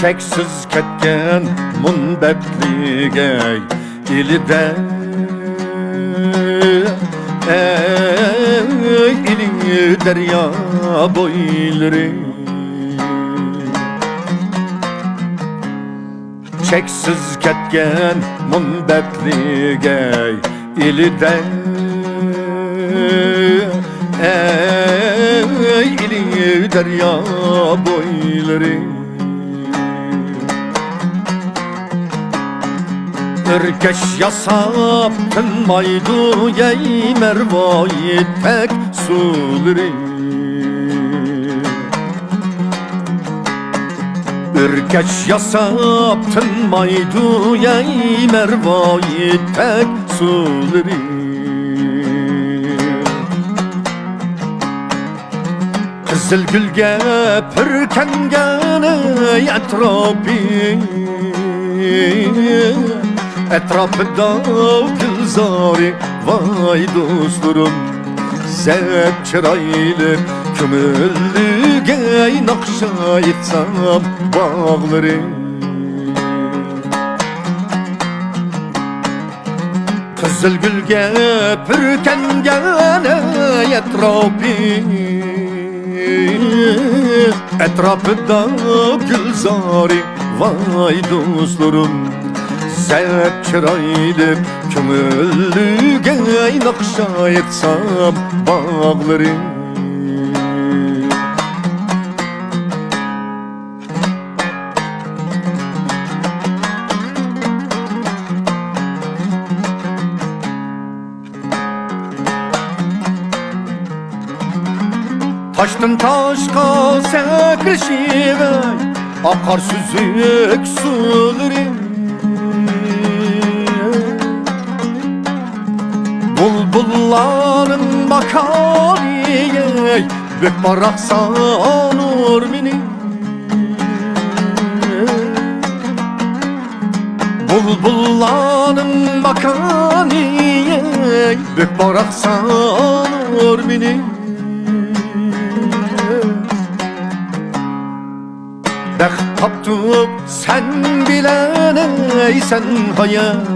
cheksiz ketken munbetlige ilide ili derya boyları cheksiz ketken munbetlige ilide ili derya boyları Erkeş yasap tınmaydı yey mervayı tek suları Erkeş yasap tınmaydı yey mervayı tek suları Kızıl gülge pürkengene etrafı Etrafında gülzari vay dostlarım Zep çıraylı kömüllüge nakşa etsem bağları Kızıl gülge pürkengene etrafı Etrafında gülzari vay dostlarım Zep çıraylı kömüllüge nakşa etsem bağları Taştın taşka sekrişive akar süzük suları Bulbulların makaliye Bek barak sanur beni Bulbulların makaliye Bek barak sanur beni Bek taptık sen bileneysen hayat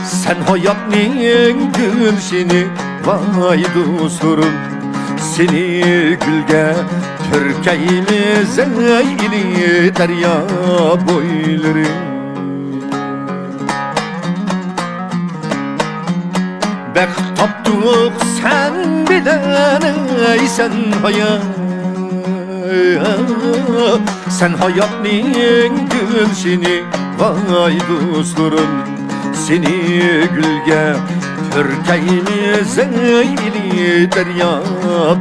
Sen hayatın gülşini vay dostlarım Seni gülge Türkeyimize ili derya boyları Bek taptık sen bileneysen hayat Sen hayatın gülşini vay dostlarım Seni gülge Türkeyimize ili derya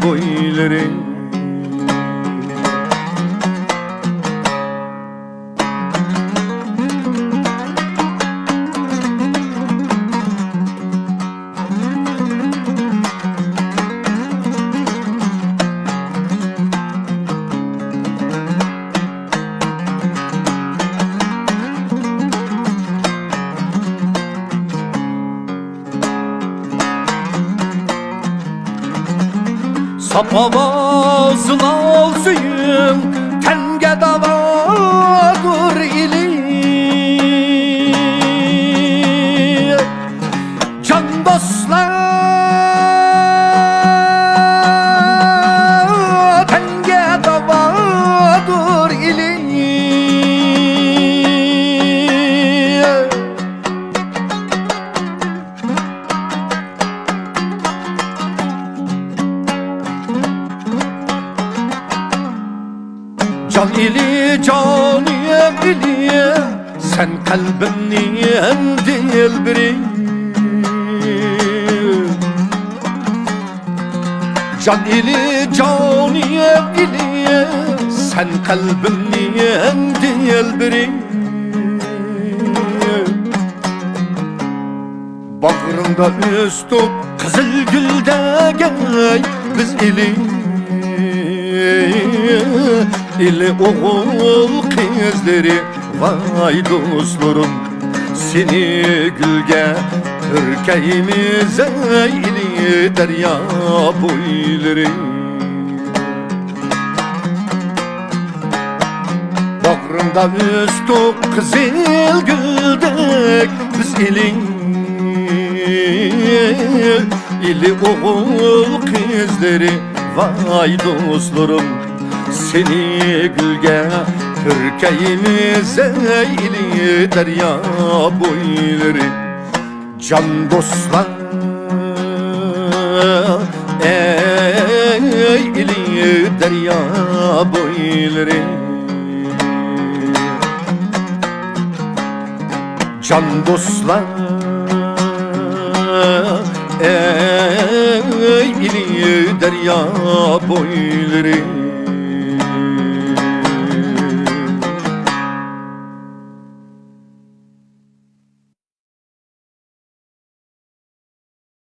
boyları Sap avazın alsıyım Tenge davadır ili Can dostlar Tenge davadır ili Can ili caniyem ili Sen kalbimniyem dilbiri Can ili caniyem ili Sen kalbimniyem dilbiri Bağrında üstü kızıl gülde gel Biz ili İli oğul kızları vay dostlarım Seni gülge Türkeyimize ili derya boyları Bağrında üstü kızıl güldük biz ili oğul kızları. Vay dostlarım seni gülge Türkiye'mize ili derya boyları. Can dostlar ey ili derya boyları. Can dostlar ey ili derya boyları.